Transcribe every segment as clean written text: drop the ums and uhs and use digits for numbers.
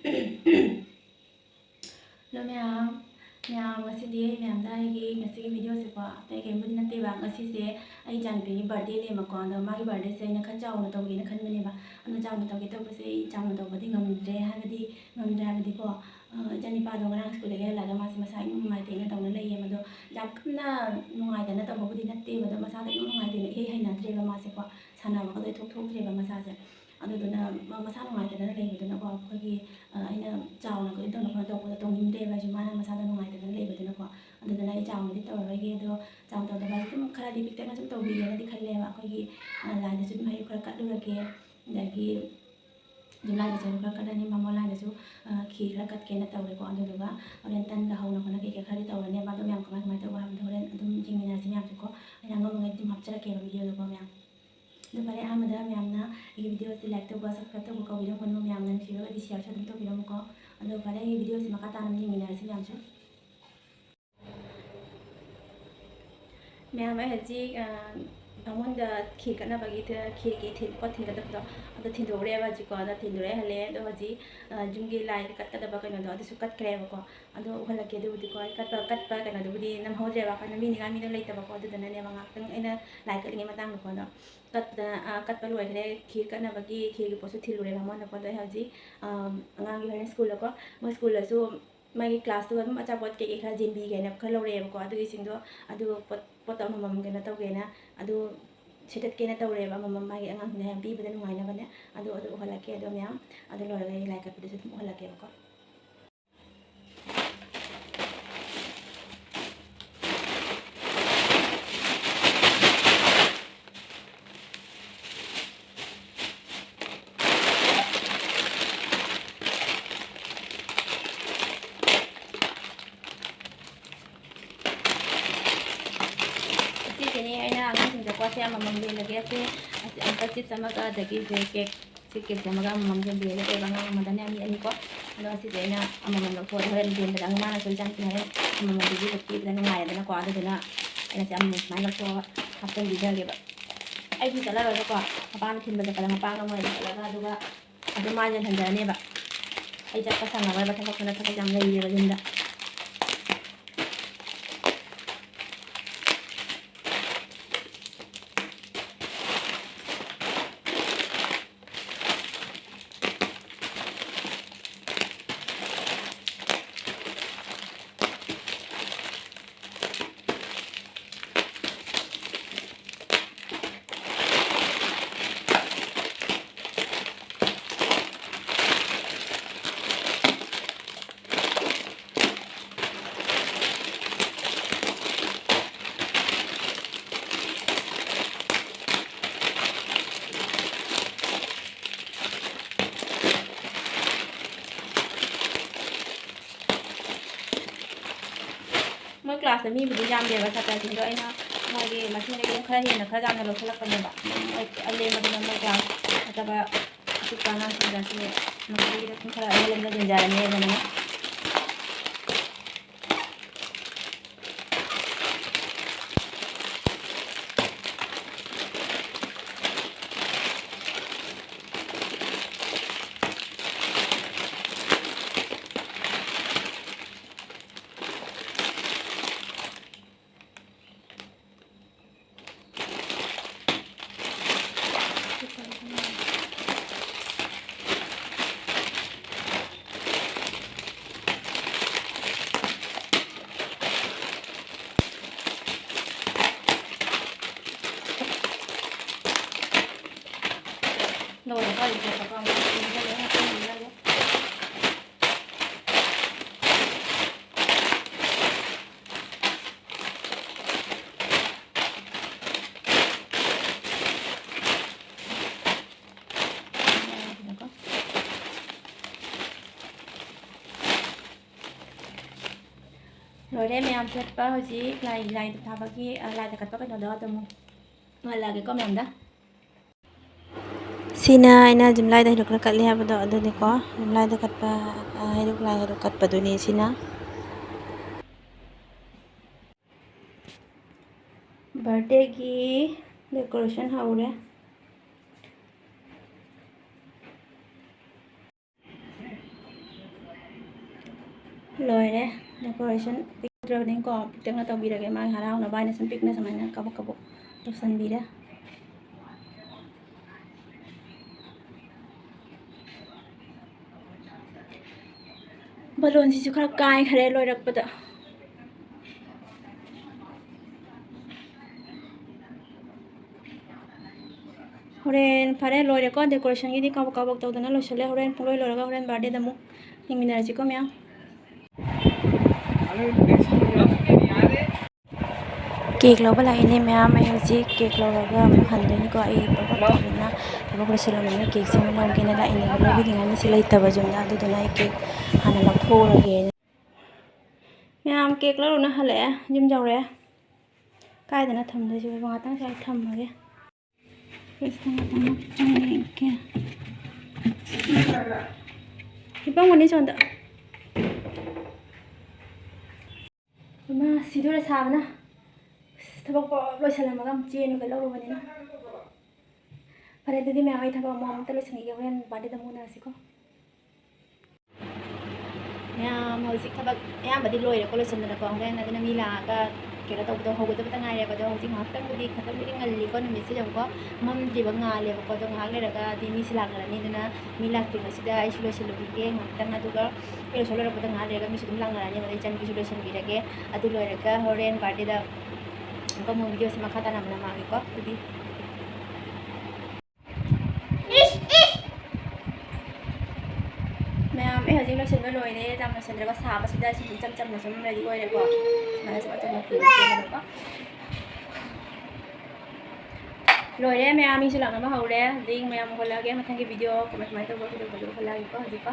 Hello ma'am ngasidi ma'am da ai ngasi video se ko te ke mun na te ba ngasi se ai jan bi birthday le ma ko ando ma gi birthday se na kha chaw na to gi na khan mane ba ando chaw na to gi to ba se chaw na to ba di ngam dre ha ba di ko jani pa do ngang school le la ga ma se ma sai nu mai te na to na le ye ma do jam na nu ngai da na to ba di na te ba do ma sa da nu ngai te na he hai na dre ba ma se ko sana ba ko dai thok thok dre ba ma sa se ꯑꯗꯨꯗꯨꯅ ꯃꯁꯥ ꯅꯨꯡꯉꯥꯏꯇꯗꯅ ꯂꯩꯕꯗꯨꯅꯀꯣ ꯑꯩꯈꯣꯏꯒꯤ ꯑꯩꯅ ꯆꯥꯎꯅ ꯀꯩꯅꯣ ꯇꯧꯅ ꯇꯧꯕꯗ ꯇꯧꯅꯤꯡꯗꯦꯕ ꯑꯩꯁꯨ ꯃꯥꯅ ꯃꯁꯥꯗ ꯅꯨꯡꯉꯥꯏꯇꯗꯅ ꯂꯩꯕꯗꯨꯅꯀꯣ ꯑꯗꯨꯗꯨꯅ ꯑꯩ ꯆꯥꯎꯅꯗꯤ ꯇꯧꯔꯔꯣꯏꯒꯦ ꯑꯗꯣ ꯆꯥꯎꯅ ꯇꯧꯗꯕ ꯍꯥꯏꯁꯦ ꯑꯗꯨꯝ ꯈꯔꯗꯤ ꯄꯤꯛꯇꯛꯅ ꯁꯨꯝ ꯇꯧꯕꯤꯒꯦꯅꯗꯤ ꯈꯜꯂꯦꯕ ꯑꯩꯈꯣꯏꯒꯤ ꯂꯥꯏꯗꯁꯨ ꯑꯗꯨꯝ ꯍꯩꯔꯨꯛ ꯈꯔ ꯀꯠꯂꯨꯔꯒꯦ ꯑꯗꯒꯤ ꯌꯨꯝꯂꯥꯏꯗꯁꯨ ꯍꯩꯔꯨꯛ ꯈꯔ ꯀꯠꯂꯅꯤ ꯕꯥꯃꯣꯟ ꯂꯥꯏꯗꯁꯨ ꯈꯤ ꯈꯔ ꯀꯠꯀꯦꯅ ꯇꯧꯔꯦꯀꯣ ꯑꯗꯨꯗꯨꯒ ꯍꯣꯔꯦꯟ ꯇꯟꯒ ꯍꯧꯅ ꯈꯣꯠꯅ ꯀꯩꯀꯩ ꯈꯔꯗꯤ ꯇꯧꯔꯅꯦꯕ ꯑꯗꯣ ꯃꯌꯥꯝ ꯀꯃꯥꯏ ꯇꯧꯕ ꯍꯥꯏꯕꯗꯣ ꯍꯣꯔꯦꯟ ꯑꯗꯨꯝ ꯌꯦꯡꯃꯤꯟꯅꯔꯁꯤ ꯃꯌꯥꯝꯁꯨꯀꯣ ꯑꯩꯅ ꯑꯉꯝꯕꯉꯩ ꯑꯗꯨꯝ ꯍꯥꯞꯆꯔꯛꯀꯦꯕ ꯚꯤꯗꯤꯑꯣꯗꯨꯀꯣ ꯃꯌꯥꯝ ꯑꯗꯨ ꯐꯔꯦ ꯑꯍꯥꯟꯕꯗ ꯃꯌꯥꯝꯅ ꯑꯩꯒꯤ ꯚꯤꯗꯤꯑꯣꯁꯤ ꯂꯥꯏꯛ ꯇꯧꯕ ꯁꯕꯁꯀ꯭ꯔꯥꯏꯕ ꯇꯧꯕ ꯀꯧꯕꯤꯔꯝꯒꯅꯨ ꯃꯌꯥꯝꯅ ꯅꯨꯡꯁꯤꯔꯒꯗꯤ ꯁꯤꯌꯔꯁꯨ ꯑꯗꯨꯝ ꯇꯧꯕꯤꯔꯝꯃꯨꯀꯣ ꯑꯗꯨ ꯐꯔꯦ ꯑꯩꯒꯤ ꯚꯤꯗꯤꯑꯣꯁꯤ ꯃꯈꯥ ꯇꯥꯅ ꯌꯦꯡꯃꯤꯟꯅꯔꯁꯤ ꯃꯌꯥꯝꯁꯨ ꯃꯌꯥꯝ ꯑꯩ ꯍꯧꯖꯤꯛ ꯕꯥꯃꯣꯟꯗ ꯈꯤ ꯀꯠꯅꯕꯒꯤ ꯈꯤꯔꯒꯤ ꯄꯣꯠ ꯊꯤꯟꯒꯗꯕꯗꯣ ꯑꯗꯣ ꯊꯤꯟꯗꯣꯛꯎꯔꯦꯕ ꯍꯧꯖꯤꯛꯀꯣ ꯑꯗꯣ ꯊꯤꯟꯗꯣꯛꯑꯦ ꯍꯜꯂꯛꯑꯦ ꯑꯗꯣ ꯍꯧꯖꯤꯛ ꯌꯨꯝꯒꯤ ꯂꯥꯏꯗ ꯀꯠꯀꯗꯕ ꯀꯩꯅꯣꯗꯣ ꯑꯗꯨꯁꯨ ꯀꯠꯈ꯭ꯔꯦꯕꯀꯣ ꯑꯗꯣ ꯎꯍꯜꯂꯛꯀꯦ ꯑꯗꯨꯕꯨꯗꯤꯀꯣ ꯑꯩ ꯀꯠꯄ ꯀꯩꯅꯣꯗꯨꯕꯨꯗꯤ ꯅꯝꯍꯧꯗ꯭ꯔꯦꯕ ꯑꯩꯈꯣꯏꯅ ꯃꯤꯅꯤꯡꯉꯥꯏ ꯃꯤꯗꯣ ꯂꯩꯇꯕꯀꯣ ꯑꯗꯨꯗꯨꯅꯅꯦꯕ ꯉꯥꯛꯇꯪ ꯑꯩꯅ ꯂꯥꯏ ꯀꯠꯂꯤꯉꯩ ꯃꯇꯥꯡꯗꯀꯣ ꯑꯗꯣ ꯀꯠꯄ ꯂꯣꯏꯈ꯭ꯔꯦ ꯈꯤꯔ ꯀꯠꯅꯕꯒꯤ ꯈꯤꯔꯒꯤ ꯄꯣꯠꯁꯨ ꯊꯤꯜꯂꯨꯔꯦ ꯕꯥꯃꯣꯟꯗꯀꯣ ꯑꯗꯣ ꯑꯩ ꯍꯧꯖꯤꯛ ꯑꯉꯥꯡꯒꯤ ꯍꯣꯔꯦꯟ ꯁ꯭ꯀꯨꯜꯗꯀꯣ ꯃꯣꯏ ꯁ꯭ꯀꯨꯜꯗꯁꯨ ꯃꯥꯒꯤ ꯀ꯭ꯂꯥꯁꯇꯨꯒ ꯑꯗꯨꯝ ꯑꯆꯥꯄꯣꯠ ꯀꯩꯀꯩ ꯈꯔ ꯖꯦꯟꯕꯤꯒꯦꯅ ꯈꯔ ꯂꯧꯔꯛꯑꯦꯕꯀꯣ ꯑꯗꯨꯒꯤꯁꯤꯡꯗꯣ ꯑꯗꯨ ꯄꯣꯠꯇꯣ ꯑꯃꯃꯝ ꯀꯩꯅꯣ ꯇꯧꯒꯦꯅ ꯑꯗꯨ ꯁꯦꯠꯇꯠꯀꯦꯅ ꯇꯧꯔꯦꯕ ꯑꯃꯃꯝ ꯃꯥꯒꯤ ꯑꯉꯥꯡꯁꯤꯡꯅ ꯌꯥꯝ ꯄꯤꯕꯗ ꯅꯨꯡꯉꯥꯏꯅꯕꯅꯦ ꯑꯗꯨ ꯎꯍꯜꯂꯛꯀꯦ ꯑꯗꯣ ꯃꯌꯥꯝ ꯑꯗꯨ ꯂꯣꯏꯔꯒ ꯑꯩ ꯂꯥꯏ ꯀꯠꯄꯗꯁꯨ ꯑꯗꯨꯝ ꯎꯍꯜꯂꯛꯀꯦꯕꯀꯣ ꯁꯤꯁꯤꯅꯦ ꯑꯩꯅ ꯑꯉꯥꯡꯁꯤꯡꯗ ꯄꯣꯠꯁꯦ ꯑꯃꯃꯝ ꯌꯦꯜꯂꯒꯦ ꯁꯤ ꯑꯪꯀꯜ ꯆꯤꯞꯁ ꯑꯃꯒ ꯑꯗꯒꯤ ꯀꯦꯛ ꯑꯃꯒ ꯑꯃꯃꯝ ꯌꯦꯜꯂꯒ ꯇꯧꯕ ꯑꯉꯥꯡ ꯑꯃꯗꯅꯦ ꯑꯅꯤꯀꯣ ꯑꯗꯣ ꯁꯤꯁꯦ ꯑꯩꯅ ꯑꯃꯃꯝ ꯂꯧꯊꯣꯛꯑꯒ ꯍꯣꯔꯦꯟ ꯌꯦꯟꯕꯗ ꯃꯥꯅꯁꯨ ꯏꯆꯥꯅꯨꯄꯤ ꯍꯣꯔꯦꯟ ꯑꯃꯃꯝ ꯄꯤꯕꯗ ꯅꯨꯡꯉꯥꯏꯔꯦꯗꯅꯀꯣ ꯑꯗꯨꯗꯨꯅ ꯑꯩꯅ ꯁꯤ ꯑꯃꯃꯝ ꯁꯨꯃꯥꯏꯅ ꯂꯧꯊꯣꯛꯑꯒ ꯍꯥꯞꯆꯤꯟꯕꯤꯖꯒꯦꯕ ꯑꯩꯗꯤ ꯆꯠꯂꯔꯣꯏꯕꯀꯣ ꯃꯄꯥꯅ ꯊꯤꯟꯕ ꯆꯠꯄꯗ ꯃꯄꯥꯒ ꯃꯣꯏꯗ ꯆꯠꯂꯒ ꯑꯗꯨꯒ ꯑꯗꯨꯝ ꯃꯥ ꯌꯦꯜꯍꯟꯖꯔꯅꯦꯕ ꯑꯩ ꯆꯠꯄ ꯁꯪꯉꯔꯣꯏꯕ ꯊꯕꯛ ꯌꯥꯝ ꯂꯩꯌꯦꯕ ꯌꯨꯝꯗ ꯃꯣꯏ ꯀ꯭ꯂꯥꯁꯇ ꯃꯤꯕꯨꯗꯤ ꯌꯥꯝꯗꯦꯕ ꯁꯥꯇ꯭ꯔꯁꯤꯡꯗꯣ ꯑꯩꯅ ꯃꯣꯏꯒꯤ ꯃꯁꯤꯡꯗꯒꯤ ꯈꯔ ꯍꯦꯟꯅ ꯈꯔ ꯌꯥꯝꯅ ꯂꯧꯁꯤꯜꯂꯛꯄꯅꯦꯕ ꯑꯂꯦꯝꯕꯗꯨꯅ ꯃꯣꯏ ꯀ꯭ꯂꯥꯁ ꯅꯠꯇꯕ ꯑꯄꯤꯛꯄ ꯑꯉꯥꯡꯁꯤꯡꯗꯁꯨ ꯃꯁꯤꯗ ꯁꯨꯝ ꯈꯔ ꯑꯍꯦꯟꯕ ꯌꯦꯟꯖꯔꯅꯤ ꯑꯗꯨꯅ ꯂꯣꯏꯔꯒ ꯌꯦꯡꯊꯣꯛꯄꯀꯣ ꯌꯦꯡꯖꯜꯂꯒ ꯂꯣꯏꯔꯦ ꯃꯌꯥꯝ ꯆꯠꯄ ꯍꯧꯖꯤꯛ ꯂꯥꯏꯗ ꯊꯥꯕꯒꯤ ꯂꯥꯏꯗ ꯀꯠꯄ ꯀꯩꯅꯣꯗꯣ ꯑꯗꯨꯝ ꯎꯍꯜꯂꯛꯑꯒꯦꯀꯣ ꯃꯌꯥꯝꯗ ꯁꯤꯅ ꯑꯩꯅ ꯌꯨꯝꯂꯥꯏꯗ ꯍꯩꯔꯨꯛ ꯈꯔ ꯀꯠꯂꯤ ꯍꯥꯏꯕꯗꯣ ꯑꯗꯨꯅꯤꯀꯣ ꯌꯨꯝꯂꯥꯏꯗ ꯀꯠꯄ ꯍꯩꯔꯨꯛ ꯀꯠꯄꯗꯨꯅꯤ ꯁꯤꯅ ꯕꯥꯔꯗꯦꯒꯤ ꯗꯦꯀꯣꯔꯦꯁꯟ ꯍꯧꯔꯦ ꯂꯣꯏꯔꯦ ꯗꯦꯀꯣꯔꯦꯁꯟ ꯄꯤꯛꯇ꯭ꯔꯕꯅꯤꯀꯣ ꯄꯤꯛꯇꯛꯅ ꯇꯧꯕꯤꯔꯒꯦ ꯃꯥꯒꯤ ꯍꯔꯥꯎꯅꯕ ꯑꯩꯅ ꯁꯨꯝ ꯄꯤꯛꯅ ꯁꯨꯃꯥꯏꯅ ꯀꯕꯛ ꯀꯕꯛ ꯇꯧꯁꯟꯕꯤꯔꯦ ꯕꯂꯣꯟꯁꯤꯁꯨ ꯈꯔ ꯀꯥꯏꯈ꯭ꯔꯦ ꯂꯣꯏꯔꯛꯄꯗ ꯍꯣꯔꯦꯟ ꯐꯔꯦ ꯂꯣꯏꯔꯦꯀꯣ ꯗꯦꯀꯣꯔꯦꯁꯟꯒꯤꯗꯤ ꯀꯕꯛ ꯀꯕꯛ ꯇꯧꯗꯅ ꯂꯣꯏꯁꯤꯜꯂꯦ ꯍꯣꯔꯦꯟ ꯄꯨꯡꯂꯣꯏ ꯂꯣꯏꯔꯒ ꯍꯣꯔꯦꯟ ꯕꯥꯔꯗꯦꯗ ꯑꯃꯨꯛ ꯌꯦꯡꯃꯤꯟꯅꯔꯁꯤꯀꯣ ꯃꯌꯥꯝ ꯀꯦꯛ ꯂꯧꯕ ꯂꯥꯛꯏꯅꯦ ꯃꯌꯥꯝ ꯑꯩ ꯍꯧꯖꯤꯛ ꯀꯦꯛ ꯂꯧꯔꯒ ꯑꯃꯨꯛ ꯍꯟꯗꯣꯏꯅꯤꯀꯣ ꯑꯩ ꯇꯧꯕꯅ ꯊꯕꯛ ꯂꯣꯏꯁꯤꯜꯂꯝꯕꯅꯤꯅ ꯀꯦꯛꯁꯦ ꯑꯃꯨꯛ ꯂꯧꯒꯦꯅ ꯂꯥꯛꯏꯅꯦꯕ ꯂꯧꯕꯤꯅꯤꯡꯉꯥꯏ ꯃꯤꯁꯦ ꯂꯩꯇꯕ ꯌꯨꯝꯗ ꯑꯗꯨꯗꯨꯅ ꯑꯩ ꯀꯦꯛ ꯍꯥꯟꯅ ꯂꯧꯊꯣꯛꯎꯔꯒꯦ ꯃꯌꯥꯝ ꯀꯦꯛ ꯂꯧꯔꯨꯅ ꯍꯜꯂꯛꯑꯦ ꯌꯨꯝ ꯌꯧꯔꯛꯑꯦ ꯀꯥꯏꯗꯅ ꯊꯝꯗꯣꯏꯁꯤꯕꯣ ꯉꯥꯛꯇꯪ ꯁ꯭ꯋꯥꯏ ꯊꯝꯃꯒꯦ ꯍꯤꯞꯄꯝꯒꯅꯤ ꯁꯣꯟꯗ ꯏꯃꯥ ꯁꯤꯗꯣꯔꯦ ꯁꯥꯕꯅ ꯊꯕꯛ ꯄꯨꯂꯞ ꯂꯣꯏꯁꯤꯜꯂꯝꯃꯒ ꯑꯃꯨꯛ ꯆꯦꯟꯕꯒ ꯂꯧꯔꯨꯕꯅꯤꯅ ꯐꯔꯦ ꯑꯗꯨꯗꯤ ꯃꯌꯥꯝ ꯑꯩ ꯊꯕꯛ ꯑꯃꯨꯛꯇ ꯂꯣꯏꯁꯤꯟꯈꯤꯒꯦ ꯍꯣꯔꯦꯟ ꯕꯥꯔꯗꯦꯗ ꯑꯃꯨꯛ ꯎꯅꯔꯁꯤꯀꯣ ꯃꯌꯥꯝ ꯍꯧꯖꯤꯛ ꯊꯕꯛ ꯑꯌꯥꯝꯕꯗꯤ ꯂꯣꯏꯔꯦꯀꯣ ꯂꯣꯏꯁꯤꯟꯗꯅꯀꯣ ꯍꯣꯔꯦꯟ ꯑꯗꯨꯅ ꯃꯤ ꯂꯥꯛꯑꯒ ꯀꯩꯅꯣ ꯇꯧꯕꯗꯣ ꯍꯧꯒꯗꯕꯇ ꯉꯥꯏꯔꯦꯕ ꯑꯗꯣ ꯍꯧꯖꯤꯛ ꯉꯥꯏꯍꯥꯛꯇꯪꯕꯨꯗꯤ ꯈꯤꯇꯪꯕꯨꯗꯤ ꯉꯜꯂꯤꯀꯣ ꯅꯨꯃꯤꯠꯁꯤꯗ ꯑꯃꯨꯛꯀꯣ ꯃꯝꯗ꯭ꯔꯤꯕ ꯉꯥꯜꯂꯦꯕꯀꯣ ꯑꯗꯣ ꯉꯥꯏꯍꯥꯛ ꯂꯩꯔꯒꯗꯤ ꯃꯤꯁꯤ ꯂꯥꯛꯅꯔꯅꯤ ꯑꯗꯨꯅ ꯃꯤ ꯂꯥꯛꯇ꯭ꯔꯤꯉꯩꯁꯤꯗ ꯑꯩꯁꯨ ꯂꯣꯏꯁꯤꯜꯂꯨꯈꯤꯒꯦ ꯉꯥꯏꯍꯥꯛꯇꯪ ꯑꯗꯨꯒ ꯑꯩ ꯂꯣꯏꯁꯤꯜ ꯂꯣꯏꯔꯛꯄꯗ ꯉꯥꯏꯍꯥꯛ ꯂꯩꯔꯒ ꯃꯤꯁꯨ ꯑꯗꯨꯝ ꯂꯥꯛꯅꯔꯅꯤ ꯑꯗꯩ ꯏꯆꯟꯒꯤꯁꯨ ꯂꯣꯏꯁꯤꯟꯕꯤꯔꯒꯦ ꯑꯗꯨ ꯂꯣꯏꯔꯒ ꯍꯣꯔꯦꯟ ꯕꯥꯔꯗꯦꯗ ꯑꯃꯨꯛꯀ ꯑꯃꯨꯛ ꯚꯤꯗꯤꯑꯣꯁꯤ ꯃꯈꯥ ꯇꯥꯅ ꯅꯝꯃꯛꯑꯒꯦꯀꯣ ꯑꯗꯨꯗꯤ ꯃꯌꯥꯝ ꯑꯩ ꯍꯧꯖꯤꯛ ꯂꯣꯏꯁꯤꯟꯕ ꯂꯣꯏꯔꯦ ꯌꯥꯝ ꯂꯣꯏꯁꯤꯟꯗ꯭ꯔꯒ ꯁꯥꯕꯁꯤꯗ ꯁꯨꯝ ꯏꯆꯝ ꯆꯝꯅ ꯁꯨꯝ ꯔꯦꯗꯤ ꯑꯣꯏꯔꯦꯀꯣ ꯁꯨꯃꯥꯏꯅ ꯁꯨꯝ ꯑꯆꯝꯕ ꯐꯤꯒꯀꯣ ꯂꯣꯏꯔꯦ ꯃꯌꯥꯝ ꯃꯤꯁꯨ ꯂꯥꯛꯅꯕ ꯍꯧꯔꯦ ꯍꯧꯖꯤꯛ ꯃꯌꯥꯝ ꯍꯧꯒꯠꯂꯛꯑꯒꯦ ꯃꯊꯪꯒꯤ ꯚꯤꯗꯤꯑꯣ ꯀꯃꯥꯏ ꯀꯃꯥꯏꯅ ꯇꯧꯕ video ꯍꯧꯒꯠꯂꯛꯑꯒꯦꯀꯣ ꯍꯧꯖꯤꯛꯀꯣ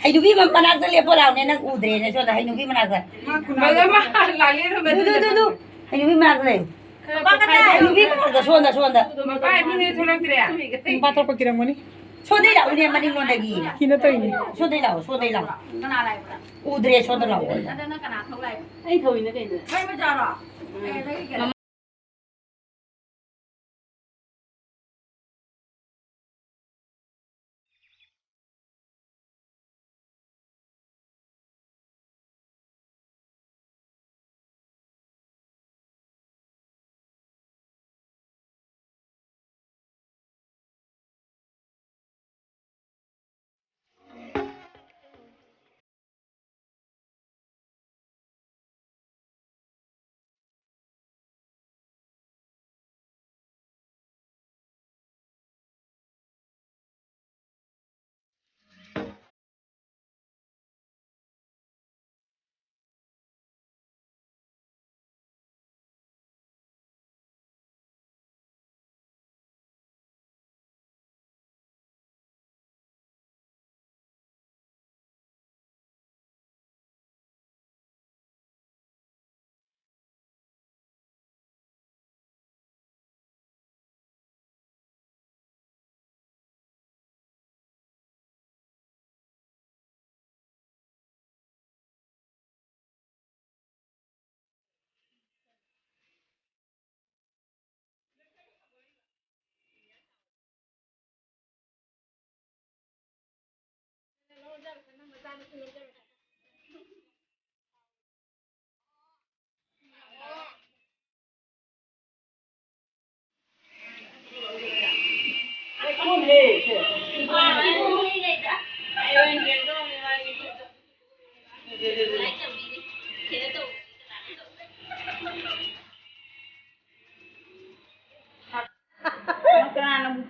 Haidubi manakta lepo laune nang udre na soda haidubi manakta. Haidubi manakta le. Haidubi manakta sonda. Patro pakiram mani. Sodai lau ni mani non lagi. Kina to ini. Sodai lau. Udre soda lau. Ai thoi na kai na.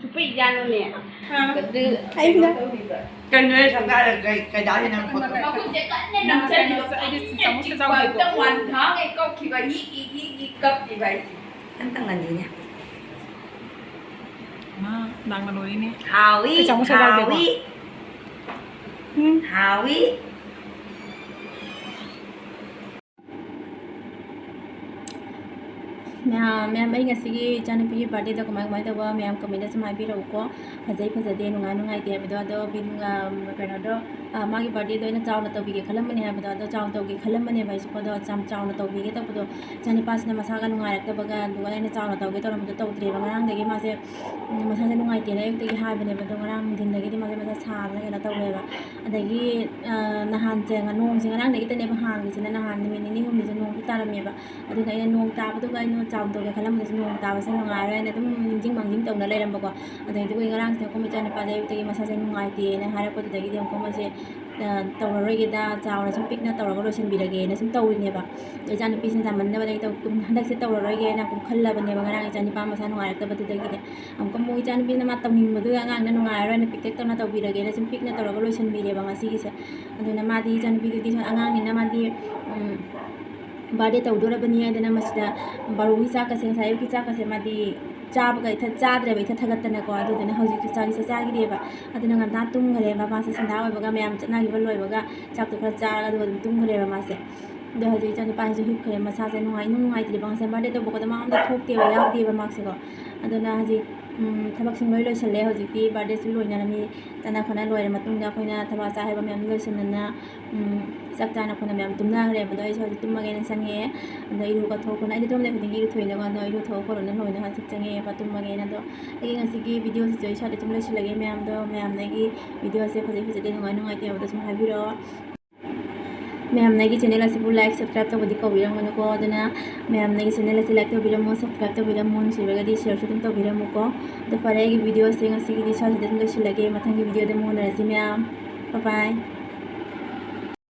ꯆꯨꯞꯄ ꯏꯖꯥꯅꯣꯅꯦ ꯑꯩꯅ ꯀꯩꯅꯣ ꯁꯪꯒꯥꯔ ꯀꯩꯗꯥꯎꯗꯤ ꯅꯪ ꯈꯣꯠꯇꯣ ꯃꯈꯨꯠꯁꯦ ꯀꯟꯅ ꯅꯝꯁꯤꯜꯂꯤꯕ ꯈꯛꯇꯪ ꯋꯥꯟꯊꯥꯉꯩ ꯀꯞꯈꯤꯕ E ꯀꯞꯈꯤꯕ ꯑꯩꯁꯦ ꯈꯟꯇꯪ ꯉꯜꯂꯤꯅꯦ ꯅꯪꯅ ꯂꯣꯏꯔꯤꯅꯦ 하위 그 정서 잘 되고. 하위 하위 ma'am मैं ngasi इचानुपी birthday दा कमाय तब मैम कमेंट सम हाइबिरको फजै फजदे नुंगाय नुंगाइते हाइबदो अदो बिनुंगा कइनोदो मागी बर्थडे दो चाउना तौबिगे खलमने हाइबदो अदो चाउना तौगे खलमने भाइसु कोदो चाउना तौबिगे तबदो चानिपासना मसागा नुंगायरक्तबगा दुगा अइना चाउना तौगे तौरमदो तौद्रेबा ngarangdagi मासे मसासे नुंगाइतेना अयुक्तगी हाइबनेबदो ngarang दिनदगी मासे मसा साबना कइनो तौलेबा अदगी नहान चेंगा नोंसे ngarangdagi तनेबा हांगिसिना नहान निमिट निनि हुमनिसे नोंग तारमेबा अदुगा अइना नोंग ताबदुगा अइनो चाउन तौगे खलमदसु नोंग ताबसे नुंगायरैना दुम निंजिंग मांजिंग तौना लेरमबको अदगी दुगा ngarangse ko mechani pa अयुक्तगी मसासे नुंगाइतेना हारपदुदगी देम को मसे तौररोइगेदा चाउना सम पिकना तौरगा लोइसनबिरगेना सम तौरिनेबा इचानुपीसिना जामन्नबदगी हंदकसे तौररोइगेना कुम खल्लबनेबा ngarang इचानुपा मसा नुंगायरक्तबदुदगी अमको मो इचानुपीना मा तौनिंगबदु आंगांगना नुंगायरैना पिकटेक तौना तौबिरगेना सम पिकना तौरगा लोइसनबिरेबा ngasigiसे अदुना मादी इचानुपीदुदि आंगांगनिना मादी बर्थडे तौदोरबनी हाइदना मसिदा बारुगी चाकसे सायुकी चाकसे मादी चाबगा इथा चाद्रेबा इथा थगतनको अदुदना हौजिक चागिसे चागिरेबा अदुना nganta tumgरेबा मासे संधा ओइबगा मैम चनागिबा लोइबगा चाकतो खरा चारगा अदुगा tumgरेबा मासे दो हजि इचानुपासे हिपखरे मसासे नुंगाइत्रेबा ngasa बर्थडे तौबगदा मामदा थोक्तेबा यावदेबा माक्सेको अदुना हजि थबकसिंग लोइ लोइसले हजिकि बर्थडे सु लोइनारमी तना खना लोइर मतुंगदा अखोइना थबा चाहेबा मैम लोइसनना चक चाना खना मैम तुमनाग्रेबदो अइसो हजि तुमगेना संगे अदो इरुगा थोखना अइदि तुमले खुदिंगी इरु थोइनगो अदो इरु थोखरोना लोइना हजि चंगे तुमगेना दो अइ ngasiगी वीडियो से इसाले तुम लोइसलगे मैम दो मैम नगी वीडियो से फजे फजे नुंगाय नुंगाइते हाबदो सम हाबिरो मैम नगी चैनल असिबु लाइक सब्सक्राइब तौबदि कौबिरमगनुको अदुना मैम नगी चैनल असे लाइक तौबिरमो सब्सक्राइब तौबिरमो नुसिबगदि शेयर सु तुम तौबिरमुको दो फरे गी वीडियो से ngasiगी साले तुम लोइसलगे मथंगी वीडियो दे मोनरसि मैम बाय बाय